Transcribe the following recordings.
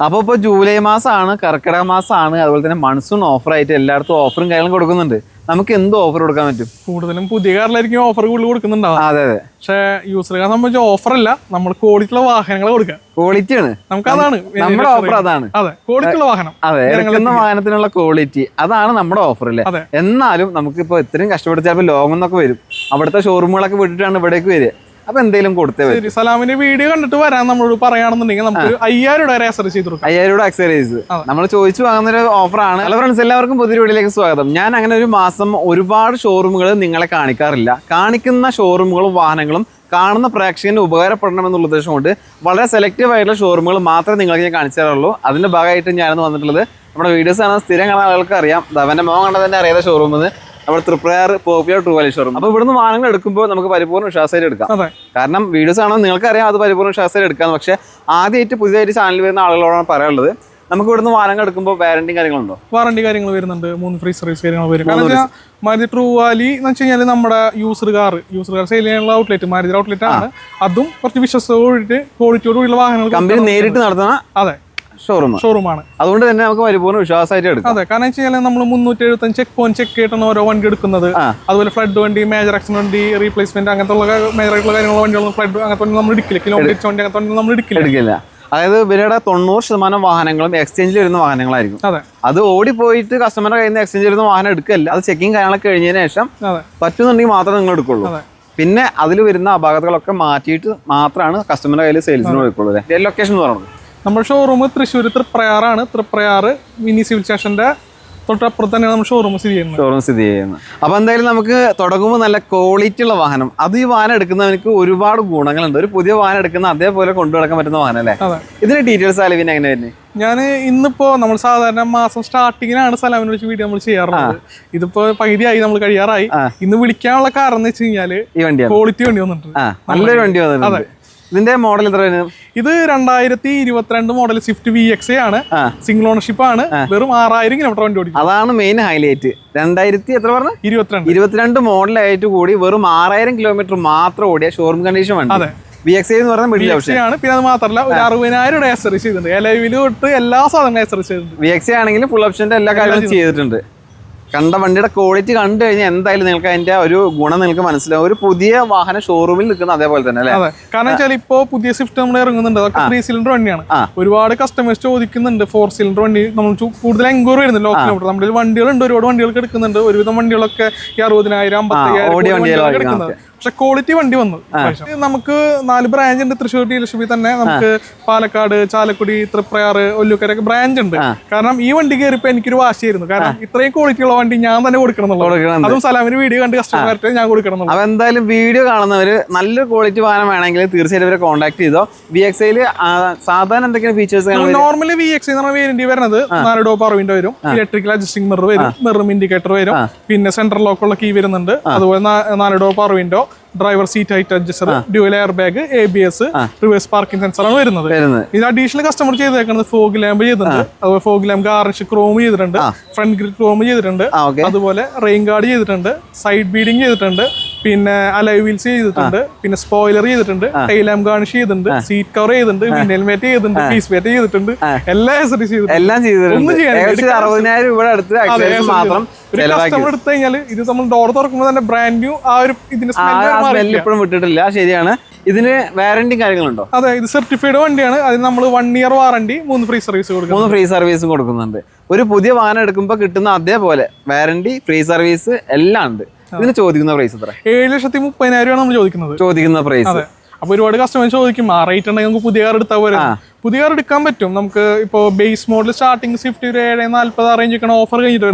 അപ്പോൾ ഇപ്പോൾ ജൂലൈ മാസമാണ്, കർക്കിടക മാസമാണ്, അതുപോലെ തന്നെ മൺസൂൺ ഓഫറായിട്ട് എല്ലായിടത്തും ഓഫറും കാര്യങ്ങളും കൊടുക്കുന്നുണ്ട്. നമുക്ക് എന്ത് ഓഫർ കൊടുക്കാൻ പറ്റും? കൂടുതലും പുതിയ കാറിലായിരിക്കും ഓഫർ കൂടുതൽ കൊടുക്കുന്നുണ്ടാവും. അതെ അതെ. പക്ഷേ യൂസർ കാർ സംബന്ധിച്ച് ഓഫറല്ല, നമ്മൾ ക്വാളിറ്റിയുള്ള വാഹനങ്ങൾ കൊടുക്കുക. ക്വാളിറ്റിയാണ് നമുക്ക് അതാണ് നമ്മുടെ ഓഫർ. അതാണ് അതെ, ക്വാളിറ്റിയുള്ള വാഹനം. അതെ, ഇറക്കുന്ന വാഹനത്തിനുള്ള ക്വാളിറ്റി അതാണ് നമ്മുടെ ഓഫർ അല്ലേ. എന്നാലും നമുക്കിപ്പോൾ ഇത്രയും കഷ്ടപ്പെട്ട് ചിലപ്പോൾ ലോങ് എന്നൊക്കെ വരും, അവിടുത്തെ ഷോറൂമുകളൊക്കെ വിട്ടിട്ടാണ് ഇവിടേക്ക് വരിക. അപ്പൊ എന്തെങ്കിലും കൊടുത്തേ ശരി. സലാമിന്റെ വീഡിയോ കണ്ടിട്ട് വരാൻ നമ്മളോട് പറയുകയാണെന്നുണ്ടെങ്കിൽ നമുക്ക് 5000 രൂപ വരെ അക്സറൈസ് ചെയ്ത് കൊടുക്കാം. 5000 രൂപ അക്സറൈസ് നമ്മൾ ചോദിച്ചു വാങ്ങുന്നൊരു ഓഫറാണ്. ഹലോ ഫ്രണ്ട്സ്, എല്ലാവർക്കും പുതിയ വീഡിയോയിലേക്ക് സ്വാഗതം. ഞാൻ അങ്ങനെ ഒരു മാസം ഒരുപാട് ഷോറൂമുകൾ നിങ്ങളെ കാണിക്കാറില്ല. കാണിക്കുന്ന ഷോറൂമുകളും വാഹനങ്ങളും കാണുന്ന പ്രേക്ഷകന് ഉപകാരപ്പെടണമെന്നുള്ള ഉദ്ദേശം കൊണ്ട് വളരെ സെലക്റ്റീവ് ആയിട്ടുള്ള ഷോറൂമുകൾ മാത്രമേ നിങ്ങൾക്ക് ഞാൻ കാണിച്ചു തരാറുള്ളൂ. അതിന്റെ ഭാഗമായിട്ട് ഞാനൊന്ന് വന്നിട്ടുള്ളത്, നമ്മുടെ വീഡിയോസ് കാണാൻ സ്ഥിരം കാണാൻ ആളുകൾക്ക് അറിയാം, അവന്റെ മോൻ കണ്ടാൽ തന്നെ അറിയാത്ത ഷോറൂമിൽ നമ്മുടെ തൃപ്രയാർ പോപ്പുലർ ട്രൂവാലി ഷോറൂം. അപ്പോൾ ഇവിടുന്ന് വാഹനങ്ങൾ എടുക്കുമ്പോൾ നമുക്ക് പരിപൂർണ്ണ വിശ്വാസമായിട്ട് എടുക്കാം. കാരണം വീഡിയോസ് കാണാൻ നിങ്ങൾക്ക് അറിയാം, അത് പരിപൂർണ്ണ വിശ്വാസമായിട്ട് എടുക്കാം. പക്ഷേ ആദ്യമായിട്ട് പുതിയതായിട്ട് ചാനൽ വരുന്ന ആളുകളോടാണ് പറയാനുള്ളത്, നമുക്ക് ഇവിടുന്ന് വാഹനങ്ങൾ എടുക്കുമ്പോൾ വാറണ്ടി കാര്യങ്ങളുണ്ടോ? വാറണ്ടി കാര്യങ്ങൾ വരുന്നുണ്ട്, 3 ഫ്രീ സർവീസ് കാര്യങ്ങൾ വരും. കാരണം മാരുതി ട്രൂവാലി എന്ന് വെച്ച് കഴിഞ്ഞാൽ നമ്മുടെ യൂസർ കാർ സെയിൽ ചെയ്യാനുള്ള ഔട്ട്ലെറ്റ്, മാരുതി ഔട്ട്ലെറ്റ് ആണ്. അതും കുറച്ച് വിശ്വസത്തോടെ ക്വാളിറ്റിയോടുള്ള വാഹനങ്ങൾ കമ്പനി നേരിട്ട് നടത്തുന്ന അതെ ഷോറൂമാണ്. അതുകൊണ്ട് തന്നെ നമുക്ക് പരിപൂർണ്ണ വിശ്വാസമായിട്ട് എടുക്കാം. അതെ, കാരണം വെച്ച് കഴിഞ്ഞാൽ നമ്മൾ 375 ചെക്ക് പോയിന്റ് ചെക്ക് ചെയ്തിട്ടാണ് ഓരോ വണ്ടി എടുക്കുന്നത്. അതുപോലെ ഫ്ലഡ് വണ്ടി, മേജർ ആക്സിഡന്റ് വണ്ടി, റീപ്ലേസ്മെന്റ് അങ്ങനത്തെ മേജർ ആയിട്ടുള്ള കാര്യങ്ങൾ വണ്ടികളും ഫ്ലഡ് അങ്ങനത്തെ നമ്മൾ എടുക്കില്ല. കിലോമീറ്റർ വണ്ടി അങ്ങനത്തെ നമ്മൾ എടുക്കില്ല. അതായത് ഇവരുടെ 90% വാഹനങ്ങളും എക്സ്ചേഞ്ചിൽ വരുന്ന വാഹനങ്ങളായിരിക്കും. അത് ഓടിപ്പോയിട്ട് കസ്റ്റമറുടെ കയ്യിൽ നിന്ന് എക്സ്ചേഞ്ച് വരുന്ന വാഹനം എടുക്കല്ല. അത് ചെക്കിങ് കാര്യങ്ങളൊക്കെ കഴിഞ്ഞതിന് ശേഷം പറ്റുന്നുണ്ടെങ്കിൽ മാത്രമേ നിങ്ങൾ എടുക്കുള്ളൂ. പിന്നെ അതിൽ വരുന്ന അപാകതകളൊക്കെ മാറ്റിയിട്ട് മാത്രമാണ് കസ്റ്റമറുടെ കയ്യിൽ സെയിൽസിന് കൊടുക്കുള്ളൂ. ലൊക്കേഷൻ എന്ന് പറയുന്നത് നമ്മുടെ ഷോറൂം തൃശ്ശൂർ തൃപ്രയാറാണ്. തൃപ്രയാർ മിനി സിവിൽ സ്റ്റേഷന്റെ തൊട്ടപ്പുറത്ത് തന്നെയാണ് നമ്മുടെ ഷോറൂം സ്ഥിതി ചെയ്യുന്നത്. അപ്പൊ എന്തായാലും നമുക്ക് തുടങ്ങുമ്പോൾ നല്ല ക്വാളിറ്റി ഉള്ള വാഹനം, അത് ഈ വാഹനം എടുക്കുന്നവർക്ക് ഒരുപാട് ഗുണങ്ങളുണ്ട്. ഒരു പുതിയ വാഹനം എടുക്കുന്ന അതേപോലെ കൊണ്ടുനടക്കാൻ പറ്റുന്ന വാഹനം അല്ലേ. ഇതിന്റെ ഡീറ്റെയിൽസ് അലവിന് എങ്ങനെ വരുന്നത്? ഞാൻ ഇന്നിപ്പോ നമ്മൾ സാധാരണ മാസം സ്റ്റാർട്ടിങ്ങിനാണ് സലാമിനെ വിളിച്ച് വീഡിയോ നമ്മൾ ചെയ്യാറുള്ളത്. ഇതിപ്പോ പകുതിയായി, നമ്മൾ കഴിയാറായി. ഇന്ന് വിളിക്കാനുള്ള കാരണം എന്ന് വെച്ച് കഴിഞ്ഞാല് ഈ വണ്ടി ക്വാളിറ്റി വണ്ടി വന്നിട്ടുണ്ട്, നല്ലൊരു വണ്ടി വന്നിട്ടുണ്ട്. ഇതിന്റെ മോഡൽ എത്ര? ഇത് 2022 മോഡൽ സ്വിഫ്റ്റ് VX ആണ്. സിംഗിൾ ഓണർഷിപ്പ് ആണ്. വെറും 6000 കിലോമീറ്റർ വണ്ടി ഓടിക്കും. അതാണ് മെയിൻ ഹൈലൈറ്റ്. 2022 മോഡലായിട്ട് കൂടി വെറും 6000 കിലോമീറ്റർ മാത്രം ഓടിയ ഷോറൂം കണ്ടീഷൻ വണ്ടി. VX എന്ന് പറയുന്നത് മിഡിൽ ഓപ്ഷൻ ആണ്. പിന്നെ അത് മാത്രമല്ല ഒരു 60000 രൂപ അക്സറൈസ് ചെയ്തിട്ടുണ്ട്. എലവിൽ തൊട്ട് എല്ലാ സാധനങ്ങളും അക്സറൈസ് ചെയ്തിട്ടുണ്ട്. VX ആണെങ്കിൽ ഫുൾ ഓപ്ഷന്റെ എല്ലാ കാര്യങ്ങളും ചെയ്തിട്ടുണ്ട്. കണ്ട വണ്ടിയുടെ ക്വാളിറ്റി കണ്ടു കഴിഞ്ഞാൽ എന്തായാലും നിങ്ങൾക്ക് അതിന്റെ ഒരു ഗുണം നിങ്ങൾക്ക് മനസ്സിലാവും. ഒരു പുതിയ വാഹന ഷോറൂമിൽ നിൽക്കുന്ന അതേപോലെ തന്നെ അല്ലേ. കാരണം വെച്ചാൽ ഇപ്പോ പുതിയ സ്വിഫ്റ്റ് നമ്മൾ ഇറങ്ങുന്നുണ്ട്, അതൊക്കെ 3 സിലിണ്ടർ വണ്ടിയാണ്. ഒരുപാട് കസ്റ്റമേഴ്സ് ചോദിക്കുന്നുണ്ട് 4 സിലിണ്ടർ വണ്ടി. നമ്മൾ കൂടുതൽ എൻക്വയറി വരുന്നുണ്ട്. ലോ കിലോമീറ്റർ നമ്മുടെ വണ്ടികളുണ്ട്, ഒരുപാട് വണ്ടികൾക്ക് എടുക്കുന്നുണ്ട്. ഒരുവിധം വണ്ടികളൊക്കെ 60,000 55,000 എടുക്കുന്നത്. പക്ഷെ ക്വാളിറ്റി വണ്ടി വന്നു. നമുക്ക് 4 ബ്രാഞ്ച് ഉണ്ട് തൃശ്ശൂർ ഡീലർഷിപ്പിൽ തന്നെ. നമുക്ക് പാലക്കാട്, ചാലക്കുടി, തൃപ്രയാർ, ഒല്ലൂക്കരൊക്കെ ബ്രാഞ്ച് ഉണ്ട്. കാരണം ഈ വണ്ടി കയറിയപ്പോ എനിക്കൊരു വാശിയായിരുന്നു. കാരണം ഇത്രയും ക്വാളിറ്റി ഉള്ള വണ്ടി ഞാൻ തന്നെ കൊടുക്കണം എന്നുള്ളത്. അതും സലാമിന് വീഡിയോ കണ്ട് കസ്റ്റമർക്ക് ഞാൻ കൊടുക്കണം. അപ്പൊ എന്തായാലും വീഡിയോ കാണുന്നവര് നല്ലൊരു ക്വാളിറ്റി വാഹനം വേണമെങ്കിൽ തീർച്ചയായിട്ടും ഇവരെ കോൺടാക്ട് ചെയ്തോ. VX സാധാരണ എന്തൊക്കെയാണ് ഫീച്ചേഴ്സ്? നോർമലി VX എന്ന് പറഞ്ഞ വേരിയന്റ് വരുന്നത് 4 ഡോർ പവർ വിൻഡോ വരും, ഇലക്ട്രിക്കൽ അഡ്ജസ്റ്റിംഗ് മിറർ വരും, മിറർ ഇൻഡിക്കേറ്റർ വരും, പിന്നെ സെൻട്രൽ ലോക്കുള്ള കീ വരുന്നുണ്ട്. അതുപോലെ 4 door power window, driver seat height adjuster, dual air bag, ABS, reverse parking sensor ആണ് വരുന്നത്. ഇതിന് അഡീഷണൽ കസ്റ്റമർ ചെയ്തേക്കുന്നത് ഫോഗ് ലാമ്പ് ചെയ്തിട്ടുണ്ട്. അതുപോലെ ഫോഗ് ലാമ്പ് ഗാർണിഷ് ക്രോം ചെയ്തിട്ടുണ്ട്, ഫ്രണ്ട് ഗ്രിൽ ക്രോം ചെയ്തിട്ടുണ്ട്, അതുപോലെ റെയിൻ ഗാർഡ് ചെയ്തിട്ടുണ്ട്, സൈഡ് ബീഡിങ് ചെയ്തിട്ടുണ്ട്, പിന്നെ അലോയ് വീൽസ് ചെയ്തിട്ടുണ്ട്, പിന്നെ സ്പോയിലർ ചെയ്തിട്ടുണ്ട്, ടൈൽ ലാമ്പ് ഗാർണിഷ് ചെയ്തിട്ടുണ്ട്, സീറ്റ് കവർ ചെയ്തിട്ടുണ്ട്, വിൻഡ് ഹെൽമെറ്റ് ചെയ്തിട്ടുണ്ട്, ഫീസ് വെറ്റ് ചെയ്തിട്ടുണ്ട്, എല്ലാ അക്സസറീസ് കസ്റ്റമർ എടുത്തു കഴിഞ്ഞാൽ ഇത് നമ്മൾ ഡോർ തുറക്കുമ്പോൾ തന്നെ ബ്രാൻഡ് ന്യൂ ആ ഒരു ഇതിന്റെ ഇപ്പോഴും വിട്ടിട്ടില്ല. ശരിയാണ്. ഇതിന് വാറന്റി കാര്യങ്ങളുണ്ടോ? അതെ, ഇത് സർട്ടിഫൈഡ് വണ്ടിയാണ്. അതിന് നമ്മൾ 1 ഇയർ വാറന്റി, 3 ഫ്രീ സർവീസ് കൊടുക്കും. 3 ഫ്രീ സർവീസും കൊടുക്കുന്നുണ്ട്. ഒരു പുതിയ വാഹനം എടുക്കുമ്പോൾ കിട്ടുന്ന അതേപോലെ വാറന്റി, ഫ്രീ സർവീസ് എല്ലാം ഉണ്ട്. ഇതിന് ചോദിക്കുന്ന പ്രൈസ് എത്ര? 7,30,000 നമ്മൾ ചോദിക്കുന്ന പ്രൈസ്. അപ്പൊ ഒരുപാട് കസ്റ്റമർ ചോദിക്കും ആ റേറ്റ് ഉണ്ടെങ്കിൽ നമുക്ക് പുതിയ കാർ എടുത്താൽ പോലെ. പുതിയ കാർ എടുക്കാൻ പറ്റും. നമുക്ക് ഇപ്പൊ ബേസ് മോഡൽ സ്റ്റാർട്ടിംഗ് സ്വിഫ്റ്റ് ഒരു 740 റേഞ്ച് ഒക്കെ ഓഫർ കഴിഞ്ഞിട്ട്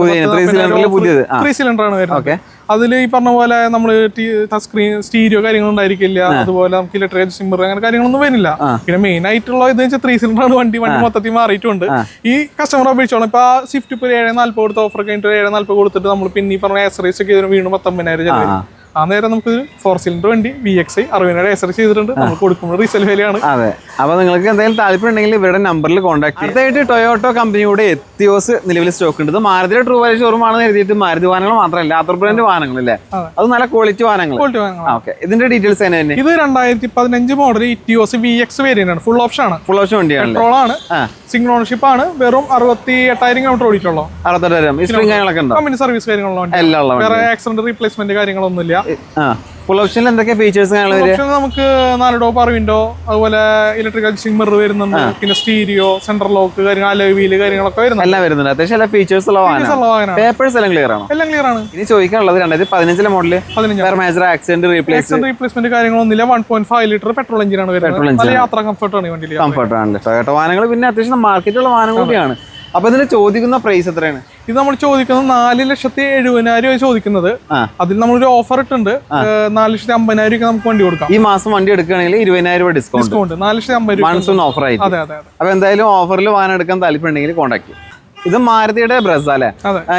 3 സിലിണ്ടർ ആണ് വരുന്നത്. അതിൽ ഈ പറഞ്ഞ പോലെ നമ്മൾ ടച്ച് സ്ക്രീൻ സ്റ്റീരിയോ കാര്യങ്ങൾ ഉണ്ടായിരിക്കില്ല. അതുപോലെ നമുക്ക് ഇലക്ട്രിക് സിമ്മർ അങ്ങനെ കാര്യങ്ങളൊന്നും വരില്ല. പിന്നെ മെയിൻ ആയിട്ടുള്ള ഇത് വെച്ചാൽ 3 സിലിണ്ടർ ആണ് വണ്ടി മൊത്തത്തിൽ മാറിയിട്ടുണ്ട്. ഈ കസ്റ്റമർ അപേക്ഷിച്ചോളം ഇപ്പൊ ആ സ്വിഫ്റ്റ് ഇപ്പൊ 740 കൊടുത്ത് ഓഫർ കഴിഞ്ഞിട്ട് 740 കൊടുത്തിട്ട് നമ്മൾ പിന്നെ ഈ പറഞ്ഞ ആക്സറീസ് ഒക്കെ വീണ്ടും 19,000. ആ നേരം നമുക്ക് 4 സിലിണ്ടർ വണ്ടി VXI 60 രജിസ്റ്റർ ചെയ്തിട്ടുണ്ട്. നമ്മൾ കൊടുക്കുന്നത് റീസെയിൽ വിലയാണ്. അതെ, അപ്പൊ നിങ്ങൾക്ക് എന്തെങ്കിലും താല്പര്യം ഉണ്ടെങ്കിൽ ഇവരുടെ നമ്പറിൽ കോൺടാക്ട് ചെയ്യാം. അടുത്തായിട്ട് ടൊയോട്ടോ കമ്പനിയുടെ എത്തിയോസ് നിലവിൽ സ്റ്റോക്ക് ഉണ്ട്. ഇത് മാരുതിയുടെ ട്രൂ വാല്യൂ ഷോറൂം ആണെന്ന് എഴുതിയിട്ട് മാരുതി വാഹനങ്ങൾ മാത്രമല്ല അതർ ബ്രാൻഡ് വാഹനങ്ങളല്ലേ, അത് നല്ല ക്വാളിറ്റി വാഹനങ്ങൾ. ഓക്കെ, ഇതിന്റെ ഡീറ്റെയിൽസ് തന്നെ. ഇത് 2015 മോഡൽ ഇറ്റിയോസ് VX വേരിയന്റ് ആണ്. ഫുൾ ഓപ്ഷൻ ആണ്. ഫുൾ ഓപ്ഷൻ വണ്ടിയാണ്. പെട്രോൾ ആണ്. സിംഗിൾ ഓണർഷിപ്പ് ആണ്. വെറും 68,000 കിലോമീറ്റർ ഓടിയിട്ടുള്ളൂ. 68,000 കമ്പനി സർവീസ് കാര്യങ്ങളുള്ള വേറെ ആക്സിഡന്റ് റീപ്ലേസ്മെന്റ് കാര്യങ്ങളൊന്നുമില്ല. ഫുൾ ഓപ്ഷനിൽ എന്തൊക്കെ ഫീച്ചേഴ്സ് നമുക്ക് 4 ഡോർ പവർ വിൻഡോ, അതുപോലെ ഇലക്ട്രിക് അഡ്ജസ്റ്റിംഗ് മിറർ വരുന്നുണ്ട്, പിന്നെ സ്റ്റീരിയോ, സെൻട്രൽ ലോക്ക് കാര്യങ്ങൾ, അലോയ് വീല് കാര്യങ്ങളൊക്കെ വരുന്നുണ്ട്. എല്ലാം വരുന്നുണ്ട്. അത്യാവശ്യം എല്ലാ ഫീച്ചേഴ്സ് ഉള്ള വാഹനം. പേപ്പേഴ്സ് എല്ലാം ക്ലിയർ ആണ്. എല്ലാം ക്ലിയർ ആണ്. ഇനി ചോദിക്കാനുള്ളത് 2015 മോഡല് മേജർ ആക്സിഡന്റ് റീപ്ലേസ്മെന്റ് കാര്യങ്ങളൊന്നുമില്ല. 1.5 ലിറ്റർ പെട്രോൾ എഞ്ചിൻ ആണ് വരുന്നത്. നല്ല യാത്രാ കംഫർട്ട് ആണ് വണ്ടിയിൽ. കംഫർട്ട് ആണ്. ടൊയോട്ടോ വാഹനങ്ങൾ പിന്നെ അത്യാവശ്യം മാർക്കറ്റുള്ള വാഹനം കൂടിയാണ്. അപ്പൊ ഇതിന് ചോദിക്കുന്ന പ്രൈസ് എത്രയാണ്? ഇത് നമ്മൾ ചോദിക്കുന്നത് 4,70,000 ചോദിക്കുന്നത്. അതിൽ നമ്മളൊരു ഓഫർ ഇട്ടുണ്ട്. 4,50,000 നമുക്ക് വണ്ടി കൊടുക്കാം. ഈ മാസം വണ്ടി എടുക്കുകയാണെങ്കിൽ 20,000 രൂപ ഡിസ്കൗണ്ട്. 4,50,000 മൺസൂൺ ഓഫർ ആയിട്ട്. അപ്പൊ എന്തായാലും ഓഫറിൽ വാഹനം എടുക്കാൻ താല്പര്യം ഉണ്ടെങ്കിൽ കോൺടാക്ട് ചെയ്യും. ഇത് മാരുതിയുടെ ബ്രസ അല്ലേ?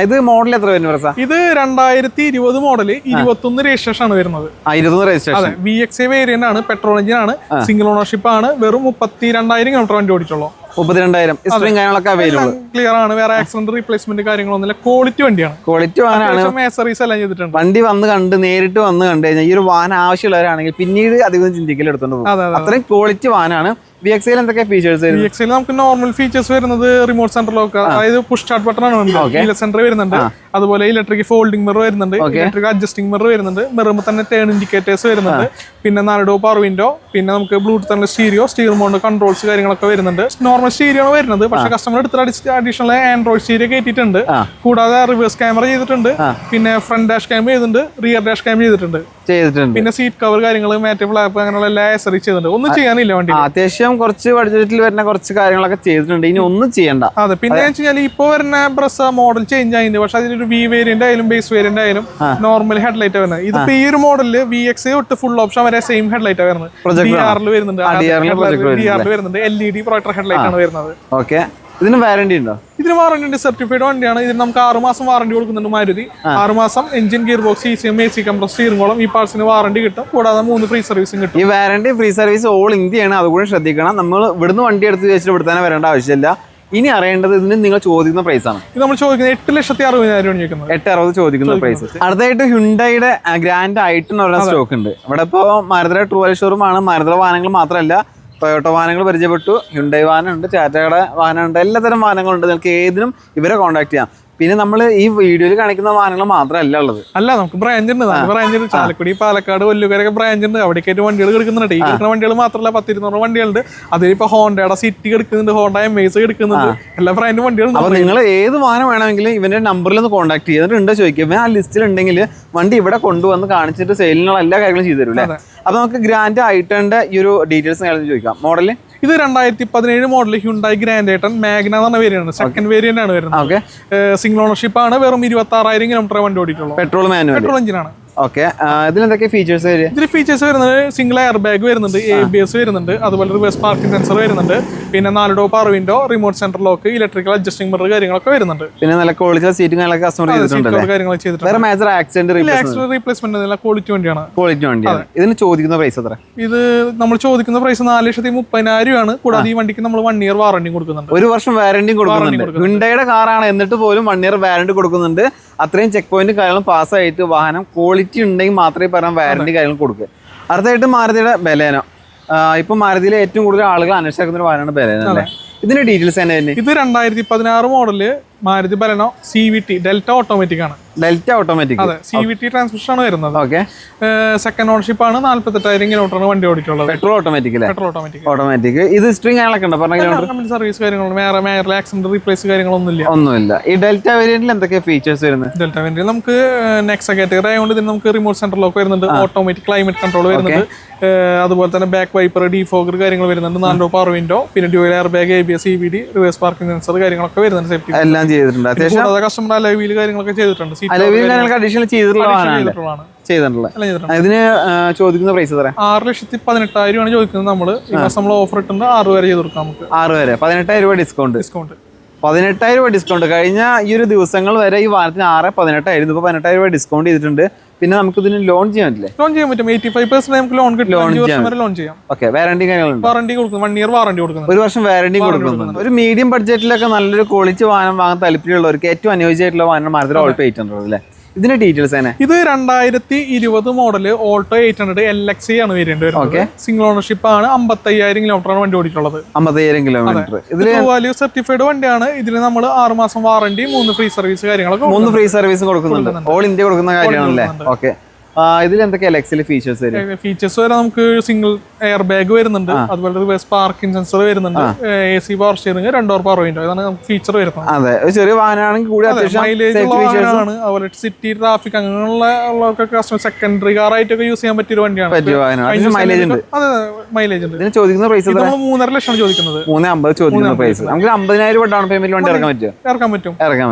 ഇത് മോഡൽ എത്ര വരുന്നു ബ്രസ? ഇത് 2020 മോഡല് 21 രജിസ്ട്രേഷൻ ആണ് വരുന്നത്. 21 രജിസ്ട്രേഷൻ. VXI വേരിയന്റ് ആണ്. പെട്രോൾ എഞ്ചിൻ ആണ്. സിംഗിൾ ഓണർഷിപ്പ് ആണ്. വെറും 32,000 കിലോമീറ്റർ വണ്ടി ഓടിച്ചുള്ളൂ. 32,000. ഹിസ്റ്ററിയും കാര്യങ്ങളൊക്കെ അവൈലബിൾ. ക്ലിയർ ആണ്. വേറെ ആക്സിഡന്റ് റീപ്ലേസ്മെന്റ് കാര്യങ്ങളൊന്നുമില്ല. ക്വാളിറ്റി വണ്ടിയാണ്. ക്വാളിറ്റി വാഹനമാണ്. സർവീസ് എല്ലാം ചെയ്തിട്ടുണ്ട്. വണ്ടി വന്ന് കണ്ട് നേരിട്ട് വന്ന് കണ്ടു കഴിഞ്ഞാൽ ഈ ഒരു വാഹനം ആവശ്യമുള്ളവരാണെങ്കിൽ പിന്നീട് അധികം ചിന്തിക്കൽ എടുത്തോണ്ട് പോകും. അത്രയും ക്വാളിറ്റി വാഹനമാണ്. VXI എന്തൊക്കെ ഫീച്ചേഴ്സ്? VXI നമുക്ക് നോർമൽ ഫീച്ചേഴ്സ് വരുന്നത് റിമോട്ട് സെന്റർ ലോക്ക്, അതായത് പുഷ് സ്റ്റാർട്ട് ബട്ടൺ ആണ്. സെന്റർ വരുന്നുണ്ട്. അതുപോലെ ഇലക്ട്രിക് ഫോൾഡിംഗ് മിറർ വരുന്നുണ്ട്. ഇലക്ട്രിക് അഡ്ജസ്റ്റിംഗ് മിറർ വരുന്നുണ്ട്. മിററിൽ തന്നെ ടേൺ ഇൻഡിക്കേറ്റേഴ്സ് വരുന്നുണ്ട്. പിന്നെ 4 ഡോർ പവർ വിൻഡോ. പിന്നെ നമുക്ക് Bluetooth stereo, steering mode controls കാര്യങ്ങളൊക്കെ വരുന്നുണ്ട്. നോർമൽ സ്റ്റീരിയോ ആണ് വരുന്നത്. പക്ഷേ കസ്റ്റമർ എടുത്തിട്ട് അഡീഷണൽ ആൻഡ്രോയിഡ് സ്റ്റീരിയോ കയറ്റിയിട്ടുണ്ട്. കൂടാതെ റിവേഴ്സ് ക്യാമറ ചെയ്തിട്ടുണ്ട്. പിന്നെ ഫ്രണ്ട് ഡാഷ് ക്യാം ചെയ്തിട്ടുണ്ട്. റിയർ ഡാഷ് ക്യാം ചെയ്തിട്ടുണ്ട്. പിന്നെ സീറ്റ് കവർ കാര്യങ്ങൾ, മാറ്റ് ഫ്ലാപ്പ് അങ്ങനെയുള്ള എല്ലാ ആക്സസറീസ് ചെയ്തിട്ടുണ്ട്. ഒന്നും ചെയ്യാനില്ല വണ്ടി. അത്യാവശ്യം കുറച്ച് ബഡ്ജറ്റിൽ വരുന്ന കുറച്ച് കാര്യങ്ങളൊക്കെ ചെയ്തിട്ടുണ്ട്. ഇനി ഒന്നും ചെയ്യണ്ട. അതെ, പിന്നെ വെച്ചാൽ ഇപ്പൊ വരുന്ന ബ്രസ മോഡൽ ചേഞ്ച് ആയിരുന്നു. പക്ഷെ അതിലൊരു V വേരിയന്റ് ആയാലും ബേസ് വേരിയന്റ് ആയാലും നോർമൽ ഹെഡ്ലൈറ്റ് വരുന്നത്. ഇതിപ്പോ ഈ ഒരു മോഡലില് VXI തൊട്ട് ഫുൾ ഓപ്ഷൻ വരെ സെയിം ഹെഡ്ലൈറ്റ് വരുന്നത്. DR വരുന്നുണ്ട്. LED പ്രൊജക്ടർ ഹെഡ്ലൈറ്റ് ആണ് വരുന്നത്. ഓക്കെ, ഇതിന് വാറന്റി ഉണ്ടോ? ഇതിന് വാറന്റി ഉണ്ട്. സർട്ടിഫൈഡ് വണ്ടിയാണ്. ഇതിന് നമുക്ക് 6 മാസം വാറന്റി കൊടുക്കുന്നുണ്ട് മാരുതി. 6 മാസം engine, gear box, ECM, AC compress, steering column, ഈ പാർട്സിന് വാറന്റി കിട്ടും. കൂടാതെ 3 ഫ്രീ സർവീസും കിട്ടും. ഈ വാറന്റി ഫ്രീ സർവീസ് ഓൾ ഇന്ത്യയാണ്. അതുകൂടെ ശ്രദ്ധിക്കണം. നമ്മൾ ഇവിടുന്ന് വണ്ടി എടുത്ത് വെച്ചിട്ട് ഇവിടെ തന്നെ വരേണ്ട ആവശ്യമില്ല. ഇനി അറിയേണ്ടത് ഇതിന് നിങ്ങൾ ചോദിക്കുന്ന പ്രൈസ് ആണ്. ഇത് നമ്മൾ ചോദിക്കുന്നത് 8,60,000 ചോദിക്കുന്നത്. 8,60,000 ചോദിക്കുന്ന പ്രൈസ്. അടുത്തായിട്ട് ഹ്യുണ്ടായിയുടെ ഗ്രാൻഡ് ഐറ്റൻ എന്ന് പറയുന്ന സ്റ്റോക്ക് ഉണ്ട്. ഇവിടെ ഇപ്പോൾ മാരുതിയുടെ ട്രൂ വാല്യൂ ഷോറൂം ആണ്. മാരുതിയുടെ വാഹനങ്ങൾ മാത്രമല്ല, ടൊയോട്ടോ വാഹനങ്ങൾ പരിചയപ്പെട്ടു. ഹ്യുണ്ടായി വാഹനമുണ്ട്, ടാറ്റയുടെ വാഹനമുണ്ട്, എല്ലാത്തരം വാഹനങ്ങളുണ്ട്. നിങ്ങൾക്ക് ഏതിനും ഇവരെ കോൺടാക്ട് ചെയ്യാം. പിന്നെ നമ്മൾ ഈ വീഡിയോയിൽ കാണിക്കുന്ന വാഹനങ്ങൾ മാത്രമല്ല ഉള്ളത്. അല്ല, നമുക്ക് ബ്രാഞ്ച് ഉണ്ട്. ബ്രാഞ്ച് ഉണ്ട്. ചാലക്കുടി, പാലക്കാട്, വല്ലൂരൊക്കെ ബ്രാഞ്ച് ഉണ്ട്. അവിടേക്കായിട്ട് വണ്ടികൾ എടുക്കുന്നുണ്ട്. ഈ എടുക്കുന്ന വണ്ടികൾ മാത്രമല്ല, 10-200 വണ്ടികളുണ്ട്. അതിലിപ്പോ ഹോണ്ടയുടെ സിറ്റി എടുക്കുന്നുണ്ട്, ഹോണ്ട MAZ എടുക്കുന്നുണ്ട്. എല്ലാ ബ്രാൻഡും വണ്ടികളും. അപ്പൊ നിങ്ങൾ ഏത് വാഹനം വേണമെങ്കിലും ഇവന്റെ നമ്പറിൽ ഒന്ന് കോൺടാക്ട് ചെയ്തിട്ടുണ്ട് ചോദിക്കുക. ഇവൻ ആ ലിസ്റ്റിൽ ഉണ്ടെങ്കിൽ വണ്ടി ഇവിടെ കൊണ്ടുവന്ന് കാണിച്ചിട്ട് സെയിലിനുള്ള എല്ലാ കാര്യങ്ങളും ചെയ്തു തരും അല്ലേ? അപ്പൊ നമുക്ക് ഗ്രാൻഡ് ഐറ്റന്റെ ഈ ഒരു ഡീറ്റെയിൽസ് ചോദിക്കാം. മോഡല് ഇത് 2017 മോഡൽ ഹ്യുണ്ടായി ഗ്രാൻഡ് ഐറ്റൺ മാഗ്ന എന്ന് പറഞ്ഞ വേരിയന്റ്, സെക്കൻഡ് വേരിയന്റ് ആണ് വരുന്നത്. സിംഗിൾ ഓണർഷിപ്പ് ആണ്. വെറും 26,000 കിലോമീറ്റർ വണ്ടി ഓടിയിട്ടുള്ളൂ. പെട്രോൾ പെട്രോൾ എഞ്ചിനാണ്. ഓക്കെ, ഇതിലെന്തൊക്കെ ഫീച്ചേഴ്സ്? ഇതിൽ ഫീച്ചേഴ്സ് വരുന്നത് സിംഗിൾ എയർ ബാഗ് വരുന്നുണ്ട്, ABS വരുന്നുണ്ട്, അതുപോലെ റിവേഴ്സ് പാർക്കിംഗ് സെൻസർ വരുന്നുണ്ട്, പിന്നെ 4 door power window, remote centre lock, electrical adjusting mirror കാര്യങ്ങളൊക്കെ വരുന്നുണ്ട്. പിന്നെ നല്ല ക്വാളിറ്റി സീറ്റും കസ്റ്റമർ ചെയ്തിട്ടുണ്ട്. വേറെ മേജർ ആക്സിഡന്റ് റീപ്ലേസ്മെന്റ് ക്വാളിറ്റി വണ്ടിയാണ്. ക്വാളിറ്റി വണ്ടിയാണ്. ഇതിന് ചോദിക്കുന്ന പ്രൈസ് എത്ര? ഇത് നമ്മൾ ചോദിക്കുന്ന പ്രൈസ് 4,30,000 ആണ്. കൂടാതെ ഈ വണ്ടിക്ക് നമ്മൾ 1 ഇയർ വാറന്റി കൊടുക്കുന്നുണ്ട്. 1 വർഷം വാറന്റി കൊടുക്കുന്നുണ്ട്. ഹ്യുണ്ടായിയുടെ കാറാണ്, എന്നിട്ട് പോലും 1 ഇയർ വാറന്റി കൊടുക്കുന്നുണ്ട്. അത്രയും ചെക്ക് പോയിന്റ് കാര്യങ്ങളും പാസ്സായിട്ട് വാഹനം ക്വാളിറ്റി ഉണ്ടെങ്കിൽ മാത്രമേ പറയാൻ വാറന്റി കാര്യങ്ങൾ കൊടുക്കുക. അടുത്തായിട്ട് മാരുതിയുടെ ബലേനോ. ഇപ്പൊ മാരുതിയിലെ ഏറ്റവും കൂടുതൽ ആളുകൾ അന്വേഷിക്കുന്ന ഒരു വാഹനമാണ് ബലേനോ അല്ലേ? ഇതിന്റെ ഡീറ്റെയിൽസ് തന്നെ. ഇത് 2016 model Maruti Baleno CVT delta automatic ആണ്. Delta automatic. അതെ, CVT ട്രാൻസ്മിഷൻ ആണ് വരുന്നത്. ഓക്കെ, സെക്കൻഡ് ഓണർഷിപ്പ് ആണ്. 48,000 കിലോമീറ്റർ വണ്ടി ഓടിയിട്ടുള്ളത്. പെട്രോൾ ഓട്ടോമാറ്റിക് അല്ലേ? Petrol automatic. ഓട്ടോമാറ്റിക്. ഇത് ഹിസ്റ്ററി കാര്യങ്ങളൊക്കെ ഉണ്ടോ? പറഞ്ഞ സർവീസ് കാര്യങ്ങളും വേറെ ആക്സിഡന്റ് റീപ്ലേസ് കാര്യങ്ങളൊന്നുമില്ല. ഒന്നുമില്ല. ഈ ഡെൽറ്റ വേരിയന്റിൽ എന്തൊക്കെ ഫീച്ചേഴ്സ് വരുന്നത്? ഡെൽറ്റ വേരിയന്റിൽ നമുക്ക് നെക്സ കാറ്റഗറി ആയതുകൊണ്ട് ഇതിന് നമുക്ക് റിമോട്ട് സെന്റർ ലോക്ക് വരുന്നുണ്ട്, ഓട്ടോമാറ്റിക് ക്ലൈമറ്റ് കൺട്രോൾ വരുന്നുണ്ട്, അതുപോലെ തന്നെ ബാക്ക് വൈപ്പർ, ഡീഫോഗർ കാര്യങ്ങൾ വരുന്നുണ്ട്, 4 ഡോർ പവർ വിൻഡോ, പിന്നെ dual air bag, ABS, EBD, reverse parking sensor കാര്യങ്ങളൊക്കെ വരുന്നുണ്ട്. സേഫ്റ്റി എല്ലാം ചെയ്തിട്ടുണ്ട്. അത്യാവശ്യം കസ്റ്റമർ അലോയ് വീൽ കാര്യങ്ങളൊക്കെ ചെയ്തിട്ടുണ്ട്. ഇതിന് ചോദിക്കുന്ന പ്രൈസ് 6,18,000 ആണ് ചോദിക്കുന്നത്. നമ്മൾ ഓഫർ ഇട്ടുണ്ട് 6 വരെ ചെയ്ത് കൊടുക്കാം. നമുക്ക് 6 വരെ 18,000 രൂപ ഡിസ്കൗണ്ട്. 18,000 രൂപ ഡിസ്കൗണ്ട് കഴിഞ്ഞ ഈ ഒരു ദിവസങ്ങൾ വരെ ഈ വാഹനത്തിന് 6,18,000 ഇപ്പൊ 18,000 രൂപ ഡിസ്കൗണ്ട് ചെയ്തിട്ടുണ്ട്. പിന്നെ നമുക്ക് ഇതിന് ലോൺ ചെയ്യാൻ പറ്റില്ലേ? ലോൺ ചെയ്യാൻ പറ്റും. 85% നമുക്ക് ലോൺ കിട്ടും. 5 വർഷം വരെ ലോൺ ചെയ്യാം. ഓക്കെ, വാറണ്ടി കാര്യങ്ങളുണ്ട്? വാറണ്ടി കൊടുക്കും, 1 ഇയർ വാറണ്ടി കൊടുക്കുന്നത്. 1 വർഷം വാറണ്ടി കൊടുക്കുന്നുണ്ട്. ഒരു മീഡിയം ബഡ്ജറ്റിലൊക്കെ നല്ലൊരു ക്വാളിറ്റി വാഹനം വാങ്ങാൻ താല്പര്യമുള്ളവർക്ക് ഏറ്റവും അനുയോജ്യമായിട്ടുള്ള വാഹനം മാരുതി ഓൾട്ടോ 800 അല്ലേ? ഇതിന്റെ ഡീറ്റെയിൽസ് തന്നെ. ഇത് 2020 മോഡല് ഓൾട്ടോ 800 LXE ആണ് വേരിയന്റ് വരുന്നത്. സിംഗിൾ ഓണർഷിപ്പ് ആണ്. 55,000 കിലോമീറ്ററാണ് വണ്ടി ഓടിയിട്ടുള്ളത്. 55,000 കിലോമീറ്റർ. ഇതിൽ വാല്യൂ സർട്ടിഫൈഡ് വണ്ടിയാണ്. ഇതിൽ നമ്മൾ 6 മാസം വാറണ്ടി, 3 ഫ്രീ സർവീസ് കാര്യങ്ങളൊക്കെ 3 ഫ്രീ സർവീസ് കൊടുക്കുന്നുണ്ട്. ഓൾ ഇന്ത്യ കൊടുക്കുന്ന കാര്യമാണല്ലേ? ഓക്കെ, ഇതിൽ എന്തൊക്കെയാ എക്സിൽ ഫീച്ചേഴ്സ് വരും? ഫീച്ചേഴ്സ് വരെ നമുക്ക് സിംഗിൾ എയർ ബാഗ് വരുന്നുണ്ട്, അതുപോലെ റിവേഴ്സ് പാർക്കിംഗ് സെൻസർ വരുന്നുണ്ട്, AC power steering, 2 door power window, ഇതാണ് നമുക്ക് ഫീച്ചർ വരുന്നത്. അതെ, ചെറിയ വാഹനമാണെങ്കിൽ കൂടി മൈലേജ് ആണ്. അതുപോലെ സിറ്റി ട്രാഫിക് അങ്ങനെയുള്ളവർക്കൊക്കെ കസ്റ്റമർ സെക്കൻഡറി കാർ ആയിട്ടൊക്കെ യൂസ് ചെയ്യാൻ പറ്റിയ വണ്ടിയാണ്. മൈലേജ് ഉണ്ട്. അതെ, മൈലേജ് ഉണ്ട്. ഇതിന് ചോദിക്കുന്ന പ്രൈസ് 3.5 ലക്ഷം ചോദിക്കുന്നത്. 3.50 ചോദിക്കുന്ന പ്രൈസ്. നമുക്ക് 50,000 രൂപ ഡൗൺ പേയ്മെന്റ് വണ്ടി ഇറക്കാൻ പറ്റും.